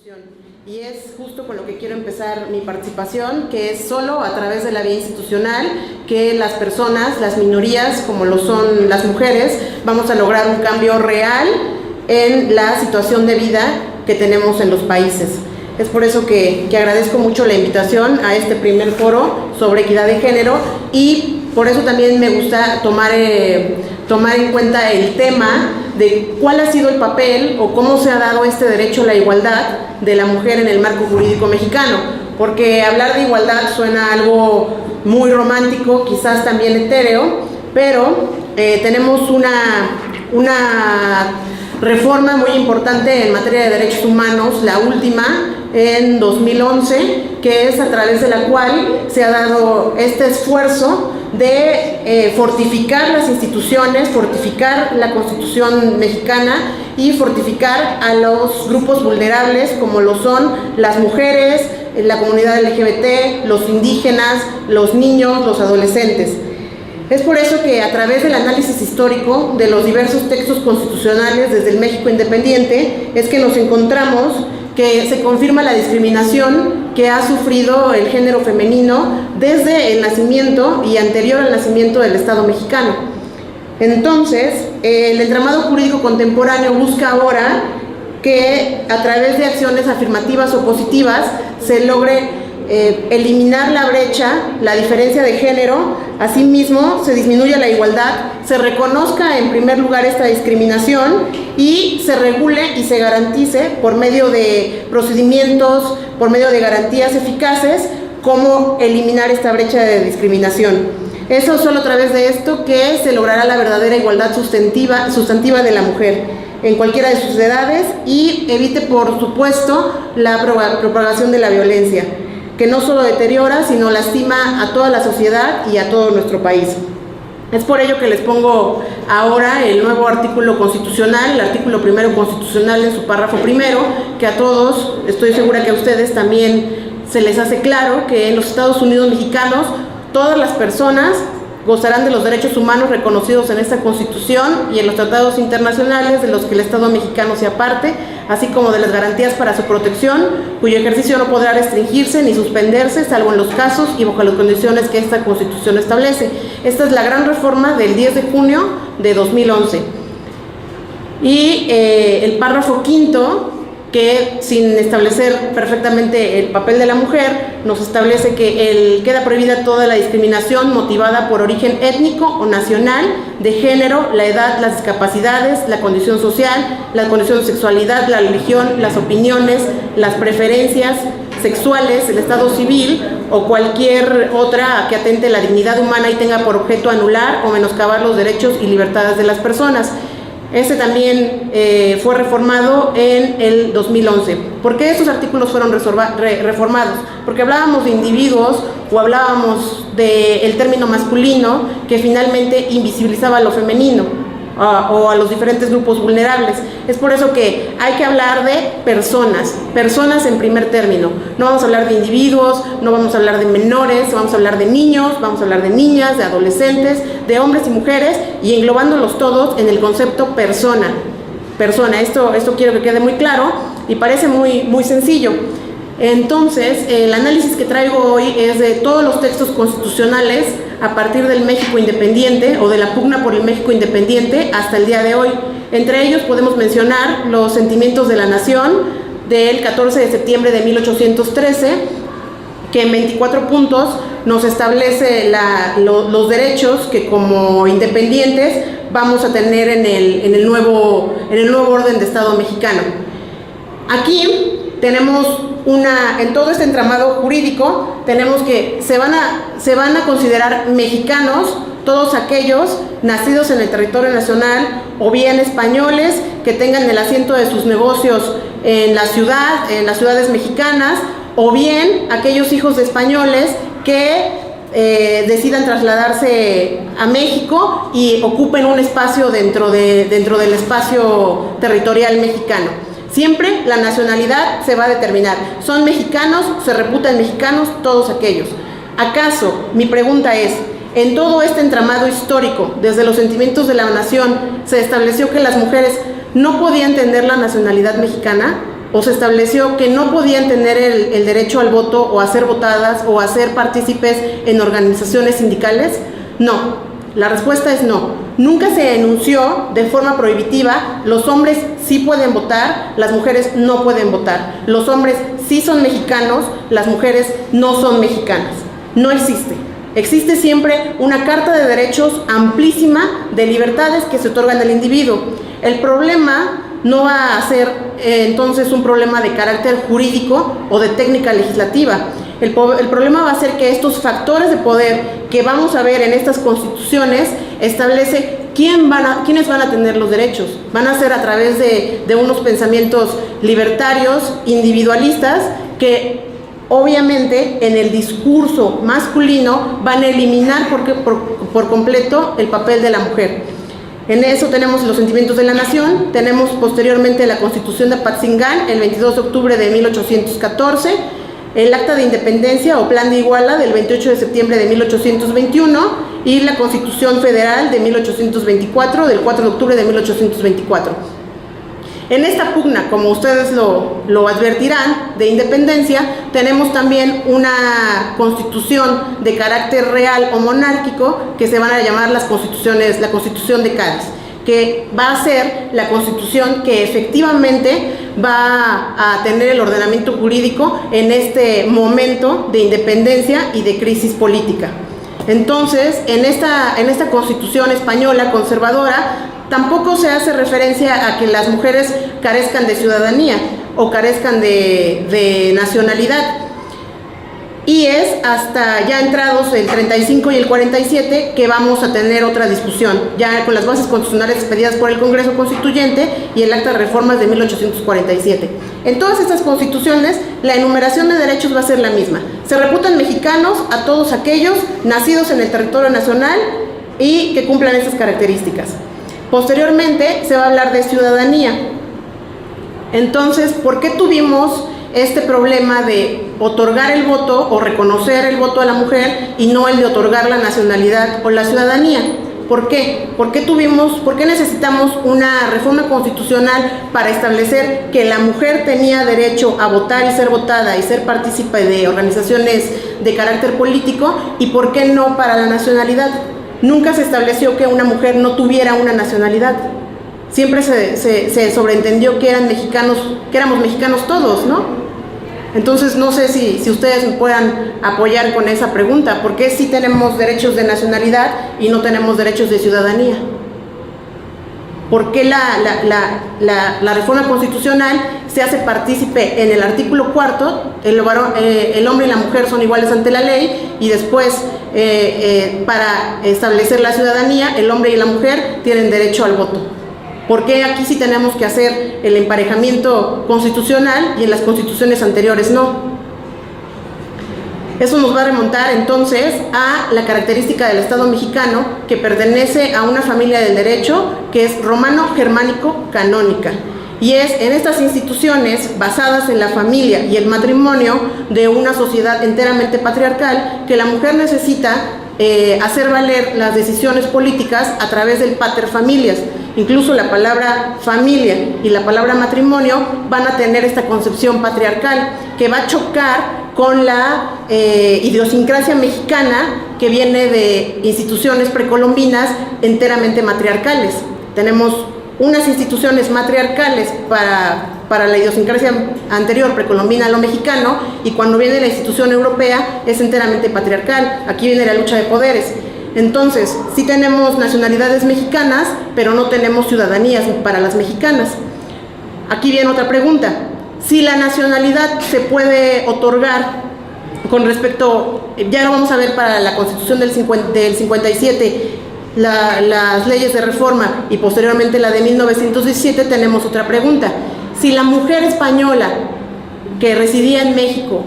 Constitución. Y es justo con lo que quiero empezar mi participación, que es solo a través de la vía institucional que las personas, las minorías, como lo son las mujeres, vamos a lograr un cambio real en la situación de vida que tenemos en los países. Es por eso que agradezco mucho la invitación a este primer foro sobre equidad de género, y por eso también me gusta tomar en cuenta el tema de cuál ha sido el papel o cómo se ha dado este derecho a la igualdad de la mujer en el marco jurídico mexicano, porque hablar de igualdad suena algo muy romántico, quizás también etéreo, pero tenemos una reforma muy importante en materia de derechos humanos, la última en 2011, que es a través de la cual se ha dado este esfuerzo de fortificar las instituciones, fortificar la Constitución mexicana y fortificar a los grupos vulnerables como lo son las mujeres, la comunidad LGBT, los indígenas, los niños, los adolescentes. Es por eso que a través del análisis histórico de los diversos textos constitucionales desde el México independiente es que nos encontramos que se confirma la discriminación que ha sufrido el género femenino desde el nacimiento y anterior al nacimiento del Estado mexicano. Entonces, el entramado jurídico contemporáneo busca ahora que a través de acciones afirmativas o positivas se logre eliminar la brecha, la diferencia de género, asimismo se disminuya la igualdad, se reconozca en primer lugar esta discriminación y se regule y se garantice por medio de procedimientos, por medio de garantías eficaces, cómo eliminar esta brecha de discriminación. Eso solo a través de esto que se logrará la verdadera igualdad sustantiva de la mujer en cualquiera de sus edades y evite, por supuesto, la propagación de la violencia, que no solo deteriora, sino lastima a toda la sociedad y a todo nuestro país. Es por ello que les pongo ahora el nuevo artículo constitucional, el artículo primero constitucional en su párrafo primero, que a todos, estoy segura que a ustedes también se les hace claro que en los Estados Unidos mexicanos todas las personas gozarán de los derechos humanos reconocidos en esta Constitución y en los tratados internacionales de los que el Estado mexicano sea parte, así como de las garantías para su protección, cuyo ejercicio no podrá restringirse ni suspenderse, salvo en los casos y bajo las condiciones que esta Constitución establece. Esta es la gran reforma del 10 de junio de 2011. Y el párrafo quinto, que sin establecer perfectamente el papel de la mujer, nos establece que queda prohibida toda la discriminación motivada por origen étnico o nacional, de género, la edad, las discapacidades, la condición social, la condición de sexualidad, la religión, las opiniones, las preferencias sexuales, el estado civil o cualquier otra que atente la dignidad humana y tenga por objeto anular o menoscabar los derechos y libertades de las personas. Este también fue reformado en el 2011. ¿Por qué estos artículos fueron reformados? Porque hablábamos de individuos o hablábamos del término masculino que finalmente invisibilizaba lo femenino o a los diferentes grupos vulnerables. Es por eso que hay que hablar de personas en primer término. No vamos a hablar de individuos, no vamos a hablar de menores, vamos a hablar de niños, vamos a hablar de niñas, de adolescentes, de hombres y mujeres, y englobándolos todos en el concepto persona. Esto quiero que quede muy claro y parece muy sencillo. Entonces, el análisis que traigo hoy es de todos los textos constitucionales a partir del México independiente o de la pugna por el México independiente hasta el día de hoy. Entre ellos podemos mencionar los sentimientos de la nación del 14 de septiembre de 1813, que en 24 puntos nos establece los derechos que como independientes vamos a tener en el nuevo orden de Estado mexicano. Aquí tenemos en todo este entramado jurídico, tenemos que se van a considerar mexicanos todos aquellos nacidos en el territorio nacional o bien españoles que tengan el asiento de sus negocios en las ciudades mexicanas, o bien aquellos hijos de españoles que decidan trasladarse a México y ocupen un espacio dentro del espacio territorial mexicano. Siempre la nacionalidad se va a determinar. Son mexicanos, se reputan mexicanos todos aquellos. ¿Acaso, mi pregunta es, en todo este entramado histórico, desde los sentimientos de la nación, se estableció que las mujeres no podían tener la nacionalidad mexicana? o se estableció que no podían tener el derecho al voto o a ser votadas o a ser partícipes en organizaciones sindicales? No, la respuesta es no. Nunca se enunció de forma prohibitiva: los hombres sí pueden votar, las mujeres no pueden votar. Los hombres sí son mexicanos, las mujeres no son mexicanas. No existe. Existe siempre una carta de derechos amplísima de libertades que se otorgan al individuo. El problema no va a ser entonces un problema de carácter jurídico o de técnica legislativa. El problema va a ser que estos factores de poder que vamos a ver en estas constituciones establece quiénes van a tener los derechos. Van a ser a través de unos pensamientos libertarios, individualistas, que obviamente en el discurso masculino van a eliminar por completo el papel de la mujer. En eso tenemos los sentimientos de la nación, tenemos posteriormente la Constitución de Apatzingán, el 22 de octubre de 1814, el Acta de Independencia o Plan de Iguala del 28 de septiembre de 1821 y la Constitución Federal de 1824, del 4 de octubre de 1824. En esta pugna, como ustedes lo advertirán, de independencia, tenemos también una constitución de carácter real o monárquico que se van a llamar la Constitución de Cádiz, que va a ser la constitución que efectivamente va a tener el ordenamiento jurídico en este momento de independencia y de crisis política. Entonces, en esta constitución española conservadora, tampoco se hace referencia a que las mujeres carezcan de ciudadanía o carezcan de nacionalidad. Y es hasta ya entrados el 35 y el 47 que vamos a tener otra discusión, ya con las bases constitucionales expedidas por el Congreso Constituyente y el Acta de Reformas de 1847. En todas estas constituciones, la enumeración de derechos va a ser la misma. Se reputan mexicanos a todos aquellos nacidos en el territorio nacional y que cumplan estas características. Posteriormente se va a hablar de ciudadanía. Entonces, ¿por qué tuvimos este problema de otorgar el voto o reconocer el voto a la mujer y no el de otorgar la nacionalidad o la ciudadanía? ¿Por qué? ¿Por qué necesitamos una reforma constitucional para establecer que la mujer tenía derecho a votar y ser votada y ser partícipe de organizaciones de carácter político, y por qué no para la nacionalidad? Nunca se estableció que una mujer no tuviera una nacionalidad. Siempre se sobreentendió que éramos mexicanos todos, ¿no? Entonces, no sé si ustedes me puedan apoyar con esa pregunta. ¿Por qué sí tenemos derechos de nacionalidad y no tenemos derechos de ciudadanía? ¿Por qué la reforma constitucional se hace partícipe en el artículo 4, el hombre y la mujer son iguales ante la ley, y después para establecer la ciudadanía, el hombre y la mujer tienen derecho al voto? ¿Por qué aquí sí tenemos que hacer el emparejamiento constitucional y en las constituciones anteriores no? Eso nos va a remontar entonces a la característica del Estado mexicano, que pertenece a una familia del derecho que es romano-germánico-canónica. Y es en estas instituciones basadas en la familia y el matrimonio de una sociedad enteramente patriarcal que la mujer necesita hacer valer las decisiones políticas a través del paterfamilias. Incluso la palabra familia y la palabra matrimonio van a tener esta concepción patriarcal que va a chocar con la idiosincrasia mexicana que viene de instituciones precolombinas enteramente matriarcales. Tenemos unas instituciones matriarcales para la idiosincrasia anterior, precolombina a lo mexicano, y cuando viene la institución europea es enteramente patriarcal. Aquí viene la lucha de poderes. Entonces, sí tenemos nacionalidades mexicanas, pero no tenemos ciudadanías para las mexicanas. Aquí viene otra pregunta. Si la nacionalidad se puede otorgar con respecto, ya lo vamos a ver para la Constitución del 57, las leyes de reforma y posteriormente la de 1917, tenemos otra pregunta. Si la mujer española que residía en México,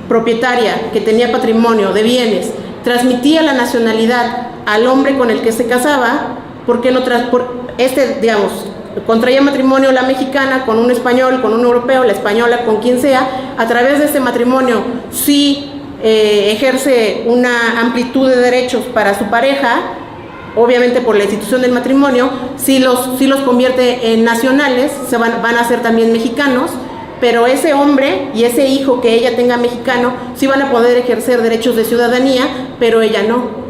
propietaria, que tenía patrimonio de bienes, transmitía la nacionalidad al hombre con el que se casaba, ¿por qué no contraía matrimonio la mexicana con un español, con un europeo, la española con quien sea? A través de este matrimonio sí ejerce una amplitud de derechos para su pareja, obviamente por la institución del matrimonio, sí los convierte en nacionales, van a ser también mexicanos, pero ese hombre y ese hijo que ella tenga mexicano sí van a poder ejercer derechos de ciudadanía, pero ella no.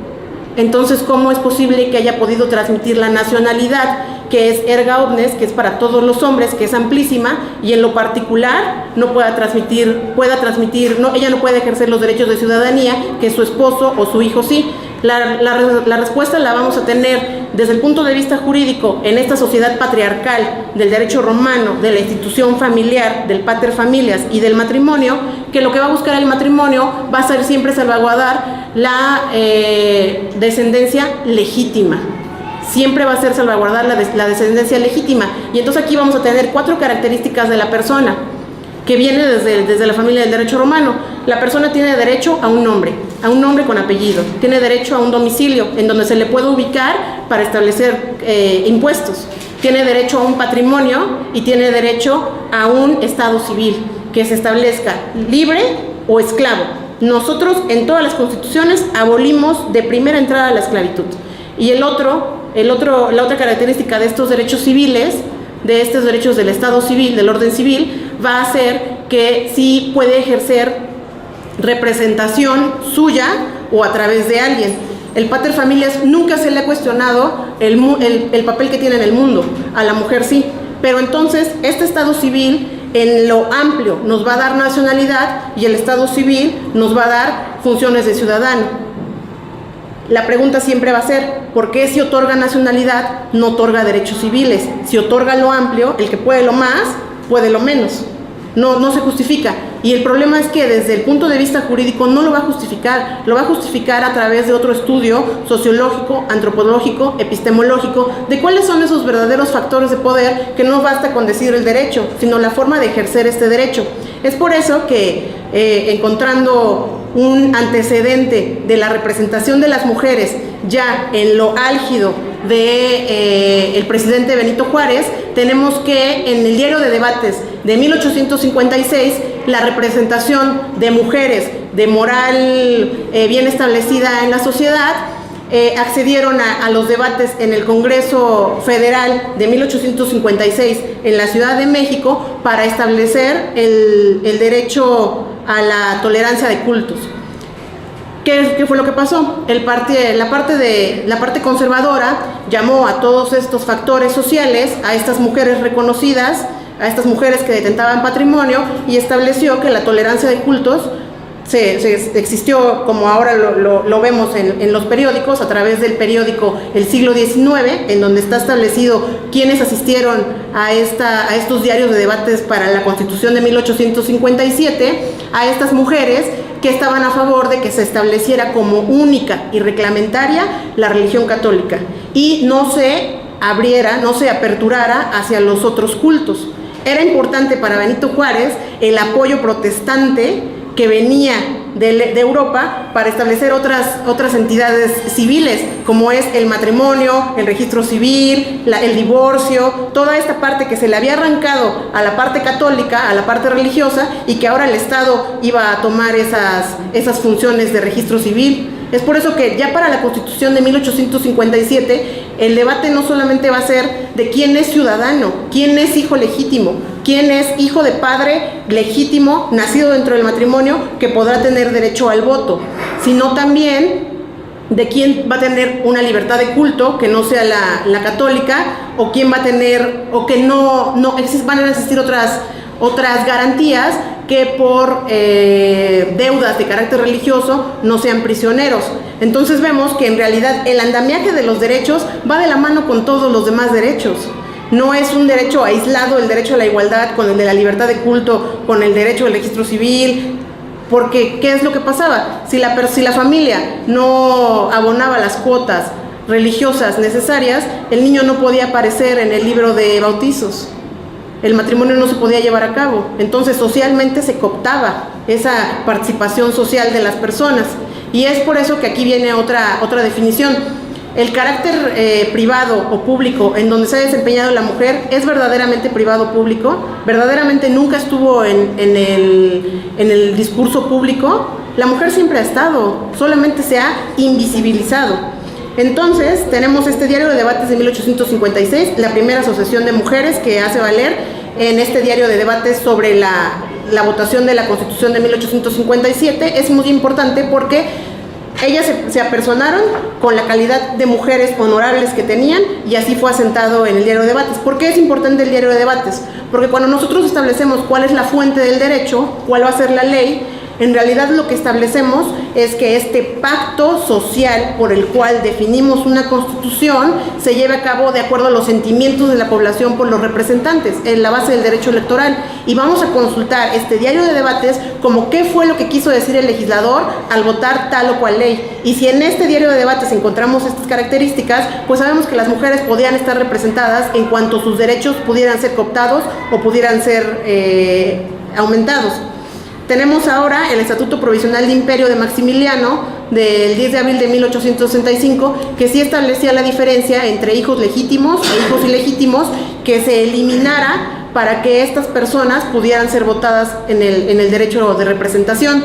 Entonces, ¿cómo es posible que haya podido transmitir la nacionalidad, que es erga omnes, que es para todos los hombres, que es amplísima, y en lo particular no pueda transmitir, ella no puede ejercer los derechos de ciudadanía, que su esposo o su hijo sí? La respuesta la vamos a tener desde el punto de vista jurídico en esta sociedad patriarcal del derecho romano, de la institución familiar, del pater familias y del matrimonio, que lo que va a buscar el matrimonio va a ser siempre salvaguardar la descendencia legítima. Siempre va a ser salvaguardar la descendencia legítima. Y entonces aquí vamos a tener 4 características de la persona que viene desde la familia del derecho romano. La persona tiene derecho a un nombre con apellido, tiene derecho a un domicilio en donde se le puede ubicar para establecer impuestos, tiene derecho a un patrimonio y tiene derecho a un estado civil que se establezca libre o esclavo. Nosotros en todas las constituciones abolimos de primera entrada la esclavitud. Y la otra característica de estos derechos civiles, de estos derechos del estado civil, del orden civil, va a ser que sí puede ejercer representación suya o a través de alguien. El pater familias nunca se le ha cuestionado el papel que tiene en el mundo, a la mujer sí, pero entonces este estado civil en lo amplio nos va a dar nacionalidad y el estado civil nos va a dar funciones de ciudadano. La pregunta siempre va a ser, ¿por qué si otorga nacionalidad no otorga derechos civiles? Si otorga lo amplio, el que puede lo más, puede lo menos. No se justifica. Y el problema es que desde el punto de vista jurídico no lo va a justificar. Lo va a justificar a través de otro estudio sociológico, antropológico, epistemológico, de cuáles son esos verdaderos factores de poder, que no basta con decir el derecho, sino la forma de ejercer este derecho. Es por eso que encontrando un antecedente de la representación de las mujeres ya en lo álgido de el presidente Benito Juárez, tenemos que en el Diario de Debates de 1856 la representación de mujeres de moral bien establecida en la sociedad accedieron a los debates en el Congreso Federal de 1856 en la Ciudad de México para establecer el derecho a la tolerancia de cultos. ¿Qué fue lo que pasó? La parte conservadora llamó a todos estos factores sociales, a estas mujeres reconocidas, a estas mujeres que detentaban patrimonio, y estableció que la tolerancia de cultos existió, como ahora lo vemos en los periódicos, a través del periódico El Siglo XIX, en donde está establecido quiénes asistieron a estos diarios de debates para la Constitución de 1857, a estas mujeres que estaban a favor de que se estableciera como única y reglamentaria la religión católica y no se aperturara hacia los otros cultos. Era importante para Benito Juárez el apoyo protestante que venía de Europa para establecer otras entidades civiles, como es el matrimonio, el registro civil, el divorcio, toda esta parte que se le había arrancado a la parte católica, a la parte religiosa, y que ahora el Estado iba a tomar esas funciones de registro civil. Es por eso que ya para la Constitución de 1857 el debate no solamente va a ser de quién es ciudadano, quién es hijo legítimo, quién es hijo de padre legítimo, nacido dentro del matrimonio, que podrá tener derecho al voto, sino también de quién va a tener una libertad de culto que no sea la católica, o quién va a tener, o que van a existir otras garantías que por deudas de carácter religioso no sean prisioneros. Entonces vemos que en realidad el andamiaje de los derechos va de la mano con todos los demás derechos. No es un derecho aislado el derecho a la igualdad con el de la libertad de culto, con el derecho al registro civil, porque ¿qué es lo que pasaba? Si la familia no abonaba las cuotas religiosas necesarias, el niño no podía aparecer en el libro de bautizos. El matrimonio no se podía llevar a cabo, entonces socialmente se cooptaba esa participación social de las personas, y es por eso que aquí viene otra definición. El carácter privado o público en donde se ha desempeñado la mujer es verdaderamente privado o público, verdaderamente nunca estuvo en el discurso público. La mujer siempre ha estado, solamente se ha invisibilizado. Entonces tenemos este Diario de Debates de 1856, la primera asociación de mujeres que hace valer en este diario de debates sobre la votación de la Constitución de 1857. Es muy importante porque ellas se apersonaron con la calidad de mujeres honorables que tenían y así fue asentado en el diario de debates. ¿Por qué es importante el diario de debates? Porque cuando nosotros establecemos cuál es la fuente del derecho, cuál va a ser la ley, en realidad lo que establecemos es que este pacto social por el cual definimos una constitución se lleve a cabo de acuerdo a los sentimientos de la población por los representantes, en la base del derecho electoral. Y vamos a consultar este diario de debates como qué fue lo que quiso decir el legislador al votar tal o cual ley. Y si en este diario de debates encontramos estas características, pues sabemos que las mujeres podían estar representadas en cuanto sus derechos pudieran ser cooptados o pudieran ser aumentados. Tenemos ahora el Estatuto Provisional de Imperio de Maximiliano del 10 de abril de 1865, que sí establecía la diferencia entre hijos legítimos e hijos ilegítimos, que se eliminara para que estas personas pudieran ser votadas en el derecho de representación.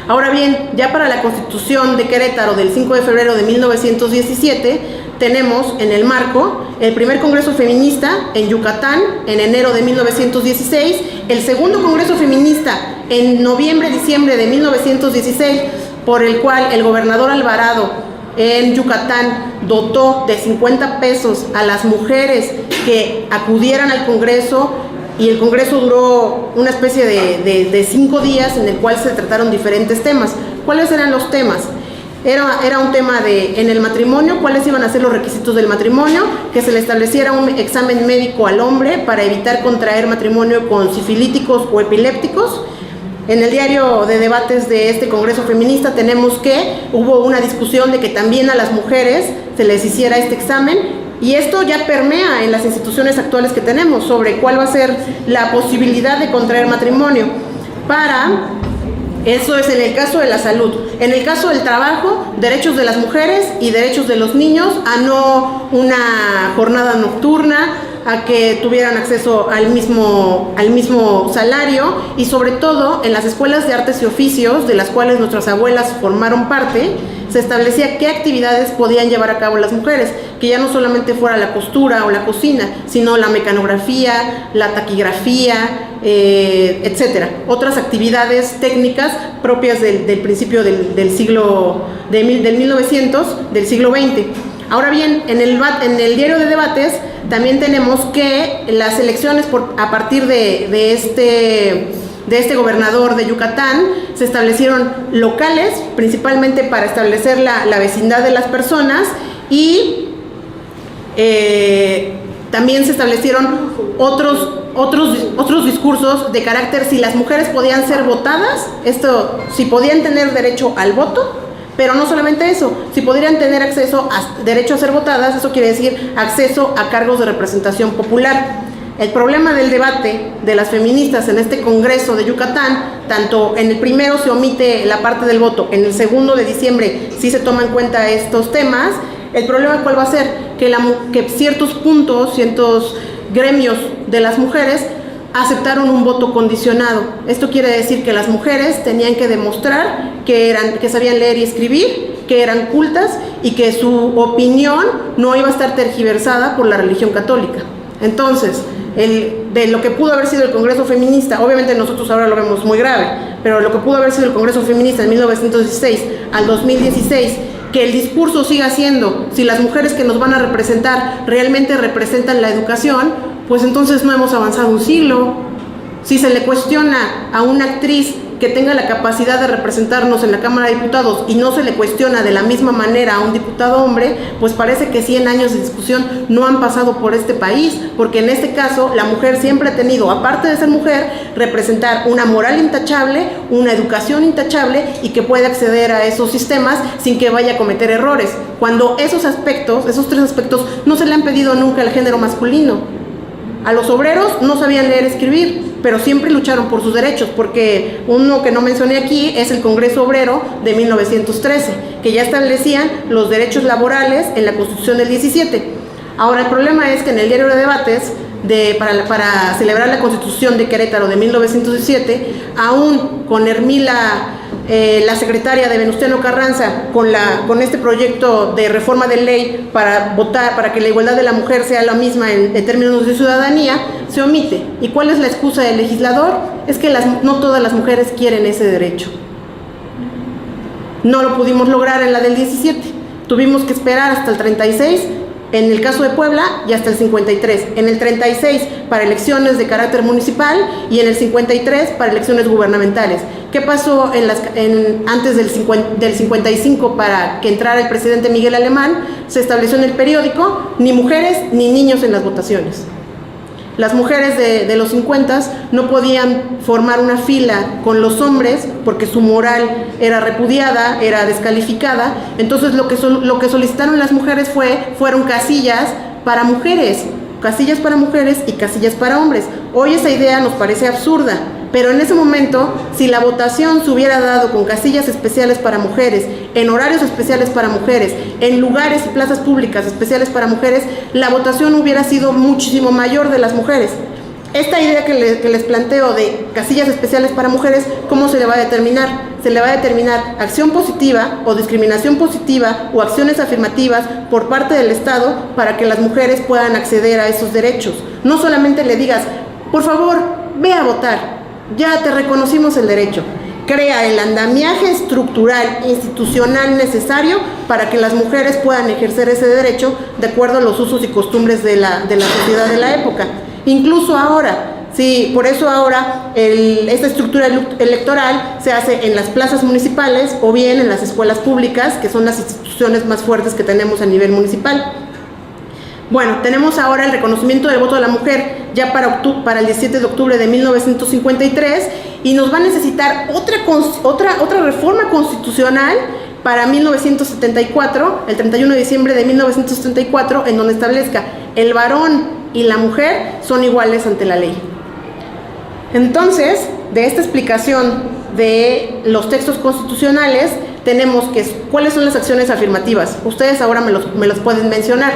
Ahora bien, ya para la Constitución de Querétaro del 5 de febrero de 1917, tenemos en el marco el primer Congreso Feminista en Yucatán en enero de 1916, el segundo Congreso Feminista en noviembre-diciembre de 1916, por el cual el gobernador Alvarado en Yucatán dotó de 50 pesos a las mujeres que acudieran al Congreso, y el Congreso duró una especie de 5 días en el cual se trataron diferentes temas. ¿Cuáles eran los temas? Era un tema en el matrimonio, cuáles iban a ser los requisitos del matrimonio, que se le estableciera un examen médico al hombre para evitar contraer matrimonio con sifilíticos o epilépticos. En el diario de debates de este Congreso Feminista tenemos que hubo una discusión de que también a las mujeres se les hiciera este examen, y esto ya permea en las instituciones actuales que tenemos sobre cuál va a ser la posibilidad de contraer matrimonio. Eso es en el caso de la salud. En el caso del trabajo, derechos de las mujeres y derechos de los niños a no una jornada nocturna, a que tuvieran acceso al mismo salario, y sobre todo en las escuelas de artes y oficios, de las cuales nuestras abuelas formaron parte, se establecía qué actividades podían llevar a cabo las mujeres, que ya no solamente fuera la costura o la cocina, sino la mecanografía, la taquigrafía, etcétera. Otras actividades técnicas propias del principio del siglo, del 1900, del siglo XX. Ahora bien, en el diario de debates también tenemos que las elecciones a partir de este gobernador de Yucatán se establecieron locales, principalmente para establecer la vecindad de las personas, y también se establecieron otros discursos de carácter si las mujeres podían ser votadas, si podían tener derecho al voto. Pero no solamente eso, si podrían tener derecho a ser votadas, eso quiere decir acceso a cargos de representación popular. El problema del debate de las feministas en este Congreso de Yucatán, tanto en el primero se omite la parte del voto, en el segundo de diciembre sí se toman en cuenta estos temas. El problema ¿cuál va a ser? Que ciertos puntos, ciertos gremios de las mujeres aceptaron un voto condicionado. Esto quiere decir que las mujeres tenían que demostrar que sabían leer y escribir, que eran cultas y que su opinión no iba a estar tergiversada por la religión católica. Entonces, de lo que pudo haber sido el Congreso Feminista, obviamente nosotros ahora lo vemos muy grave, pero lo que pudo haber sido el Congreso Feminista en 1916 al 2016, que el discurso siga siendo, si las mujeres que nos van a representar realmente representan la educación, pues entonces no hemos avanzado un siglo. Si se le cuestiona a una actriz que tenga la capacidad de representarnos en la Cámara de Diputados y no se le cuestiona de la misma manera a un diputado hombre, pues parece que 100 años de discusión no han pasado por este país, porque en este caso la mujer siempre ha tenido, aparte de ser mujer, representar una moral intachable, una educación intachable y que puede acceder a esos sistemas sin que vaya a cometer errores, cuando esos tres aspectos no se le han pedido nunca al género masculino. A los obreros no sabían leer y escribir, pero siempre lucharon por sus derechos, porque uno que no mencioné aquí es el Congreso Obrero de 1913, que ya establecían los derechos laborales en la Constitución del 17. Ahora, el problema es que en el diario de debates, para celebrar la Constitución de Querétaro de 1917, aún con Hermila, la secretaria de Venustiano Carranza, con este proyecto de reforma de ley para votar, para que la igualdad de la mujer sea la misma en términos de ciudadanía, se omite. ¿Y cuál es la excusa del legislador? Es que no todas las mujeres quieren ese derecho. No lo pudimos lograr en la del 17, tuvimos que esperar hasta el 36, en el caso de Puebla, y hasta el 53. En el 36 para elecciones de carácter municipal y en el 53 para elecciones gubernamentales. ¿Qué pasó antes del 55 para que entrara el presidente Miguel Alemán? Se estableció en el periódico, ni mujeres ni niños en las votaciones. Las mujeres de los 50 no podían formar una fila con los hombres porque su moral era repudiada, era descalificada. Entonces lo que solicitaron las mujeres fueron casillas para mujeres y casillas para hombres. Hoy esa idea nos parece absurda, pero en ese momento, si la votación se hubiera dado con casillas especiales para mujeres, en horarios especiales para mujeres, en lugares y plazas públicas especiales para mujeres, la votación hubiera sido muchísimo mayor de las mujeres. Esta idea que les planteo de casillas especiales para mujeres, ¿cómo se le va a determinar? Se le va a determinar acción positiva o discriminación positiva o acciones afirmativas por parte del Estado para que las mujeres puedan acceder a esos derechos. No solamente le digas, por favor, ve a votar, ya te reconocimos el derecho. Crea el andamiaje estructural, institucional necesario para que las mujeres puedan ejercer ese derecho de acuerdo a los usos y costumbres de la sociedad de la época. Incluso ahora, sí, por eso ahora esta estructura electoral se hace en las plazas municipales o bien en las escuelas públicas, que son las instituciones más fuertes que tenemos a nivel municipal. Bueno, tenemos ahora el reconocimiento del voto de la mujer ya para el 17 de octubre de 1953 y nos va a necesitar otra reforma constitucional para 1974, el 31 de diciembre de 1974, en donde establezca el varón y la mujer son iguales ante la ley. Entonces, de esta explicación de los textos constitucionales, tenemos que cuáles son las acciones afirmativas. Ustedes ahora me los pueden mencionar.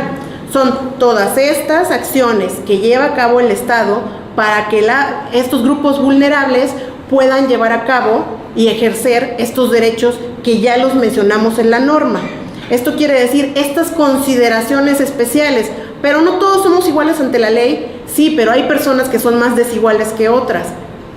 Son todas estas acciones que lleva a cabo el Estado para que estos grupos vulnerables puedan llevar a cabo y ejercer estos derechos que ya los mencionamos en la norma. Esto quiere decir estas consideraciones especiales, pero no todos somos iguales ante la ley, sí, pero hay personas que son más desiguales que otras.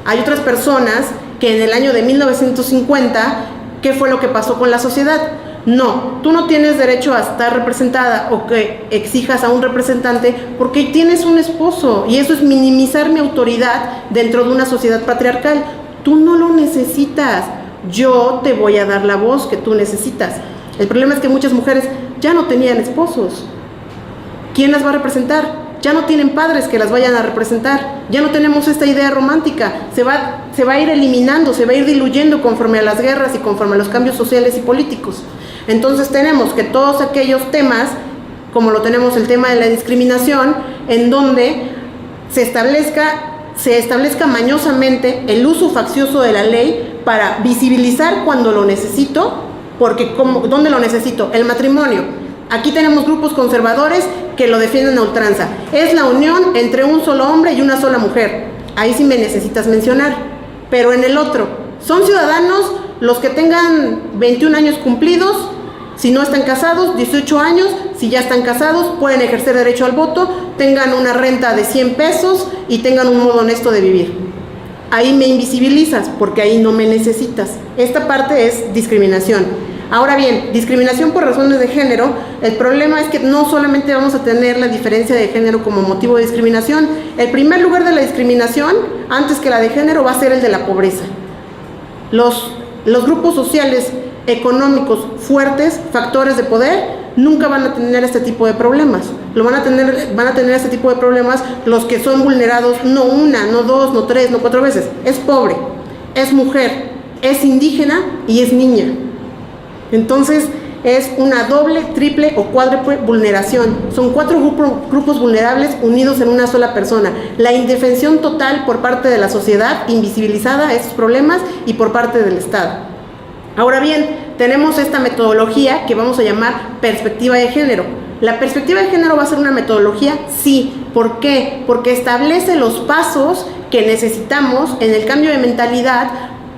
Hay otras personas que en el año de 1950, ¿qué fue lo que pasó con la sociedad? No, tú no tienes derecho a estar representada o que exijas a un representante porque tienes un esposo, y eso es minimizar mi autoridad dentro de una sociedad patriarcal. Tú no lo necesitas, yo te voy a dar la voz que tú necesitas. El problema es que muchas mujeres ya no tenían esposos. ¿Quién las va a representar? Ya no tienen padres que las vayan a representar. Ya no tenemos esta idea romántica. Se va a ir eliminando, se va a ir diluyendo conforme a las guerras y conforme a los cambios sociales y políticos. Entonces tenemos que todos aquellos temas, como lo tenemos el tema de la discriminación, en donde se establezca mañosamente el uso faccioso de la ley para visibilizar cuando lo necesito, porque ¿dónde lo necesito? El matrimonio. Aquí tenemos grupos conservadores que lo defienden a ultranza. Es la unión entre un solo hombre y una sola mujer. Ahí sí me necesitas mencionar. Pero en el otro, son ciudadanos los que tengan 21 años cumplidos, si no están casados, 18 años, si ya están casados, pueden ejercer derecho al voto, tengan una renta de 100 pesos y tengan un modo honesto de vivir. Ahí me invisibilizas porque ahí no me necesitas. Esta parte es discriminación. Ahora bien, discriminación por razones de género, el problema es que no solamente vamos a tener la diferencia de género como motivo de discriminación. El primer lugar de la discriminación, antes que la de género, va a ser el de la pobreza. Los grupos sociales económicos fuertes, factores de poder, nunca van a tener este tipo de problemas. Van a tener este tipo de problemas los que son vulnerados no una, no dos, no tres, no cuatro veces. Es pobre, es mujer, es indígena y es niña. Entonces es una doble, triple o cuádruple vulneración. Son 4 grupos vulnerables unidos en una sola persona. La indefensión total por parte de la sociedad, invisibilizada a estos problemas, y por parte del Estado. Ahora bien, tenemos esta metodología que vamos a llamar perspectiva de género. ¿La perspectiva de género va a ser una metodología? Sí. ¿Por qué? Porque establece los pasos que necesitamos en el cambio de mentalidad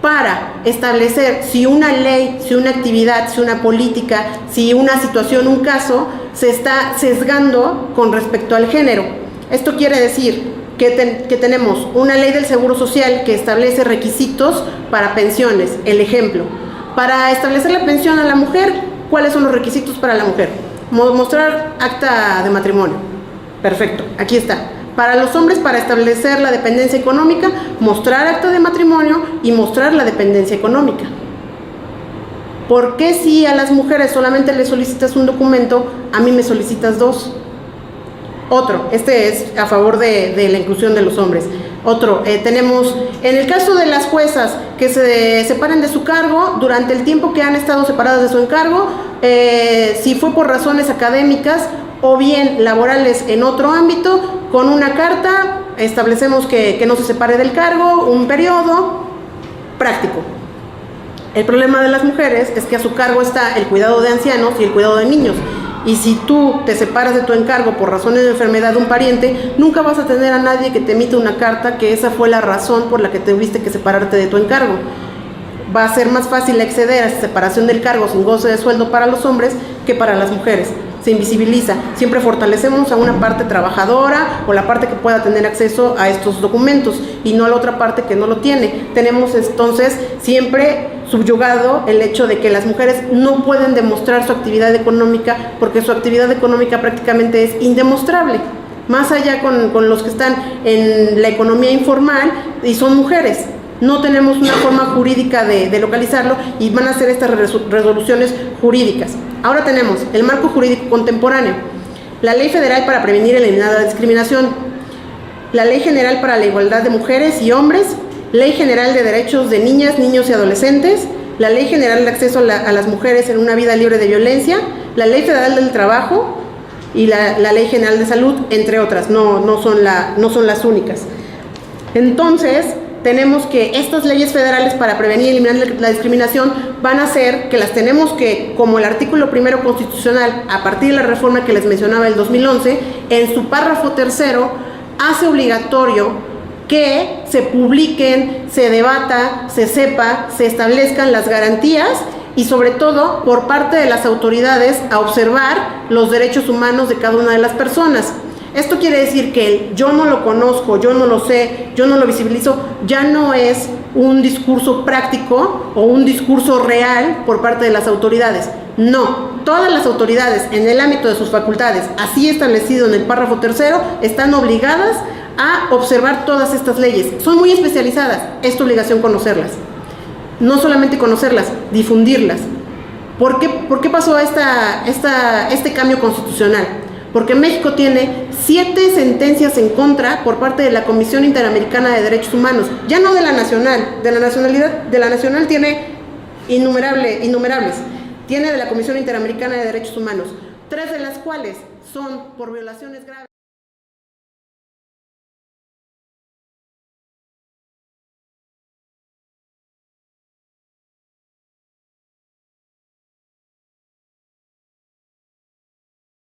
para establecer si una ley, si una actividad, si una política, si una situación, un caso, se está sesgando con respecto al género. Esto quiere decir que tenemos una ley del Seguro Social que establece requisitos para pensiones. El ejemplo, para establecer la pensión a la mujer, ¿cuáles son los requisitos para la mujer? Mostrar acta de matrimonio. Perfecto, aquí está. Para los hombres, para establecer la dependencia económica, mostrar acta de matrimonio y mostrar la dependencia económica. ¿Por qué si a las mujeres solamente les solicitas un documento, a mí me solicitas dos? Otro, este es a favor de la inclusión de los hombres. Otro, tenemos, en el caso de las juezas que se separen de su cargo, durante el tiempo que han estado separadas de su encargo, si fue por razones académicas o bien laborales en otro ámbito, con una carta establecemos que no se separe del cargo, un periodo práctico. El problema de las mujeres es que a su cargo está el cuidado de ancianos y el cuidado de niños. Y si tú te separas de tu encargo por razones de enfermedad de un pariente, nunca vas a tener a nadie que te emita una carta que esa fue la razón por la que tuviste que separarte de tu encargo. Va a ser más fácil acceder a esa separación del cargo sin goce de sueldo para los hombres que para las mujeres. Se invisibiliza. Siempre fortalecemos a una parte trabajadora o la parte que pueda tener acceso a estos documentos y no a la otra parte que no lo tiene. Tenemos entonces siempre subyugado el hecho de que las mujeres no pueden demostrar su actividad económica porque su actividad económica prácticamente es indemostrable. Más allá con los que están en la economía informal y son mujeres. No tenemos una forma jurídica de localizarlo y van a ser estas resoluciones jurídicas. Ahora tenemos el marco jurídico contemporáneo, la Ley Federal para prevenir y eliminar la discriminación, la Ley General para la Igualdad de Mujeres y Hombres, Ley General de Derechos de Niñas, Niños y Adolescentes, la Ley General de Acceso a las Mujeres en una Vida Libre de Violencia, la Ley Federal del Trabajo y la Ley General de Salud, entre otras, no son las únicas. Entonces, tenemos que estas leyes federales para prevenir y eliminar la discriminación van a hacer que las tenemos que, como el artículo 1 constitucional, a partir de la reforma que les mencionaba del 2011, en su párrafo 3º, hace obligatorio que se publiquen, se debata, se sepa, se establezcan las garantías y sobre todo por parte de las autoridades a observar los derechos humanos de cada una de las personas. Esto quiere decir que yo no lo conozco, yo no lo sé, yo no lo visibilizo, ya no es un discurso práctico o un discurso real por parte de las autoridades. No, todas las autoridades en el ámbito de sus facultades, así establecido en el párrafo 3º, están obligadas a observar todas estas leyes. Son muy especializadas, es tu obligación conocerlas. No solamente conocerlas, difundirlas. ¿Por qué pasó este cambio constitucional? Porque México tiene 7 sentencias en contra por parte de la Comisión Interamericana de Derechos Humanos, ya no de la nacional, de la nacional tiene innumerables, tiene de la Comisión Interamericana de Derechos Humanos, 3 de las cuales son por violaciones graves.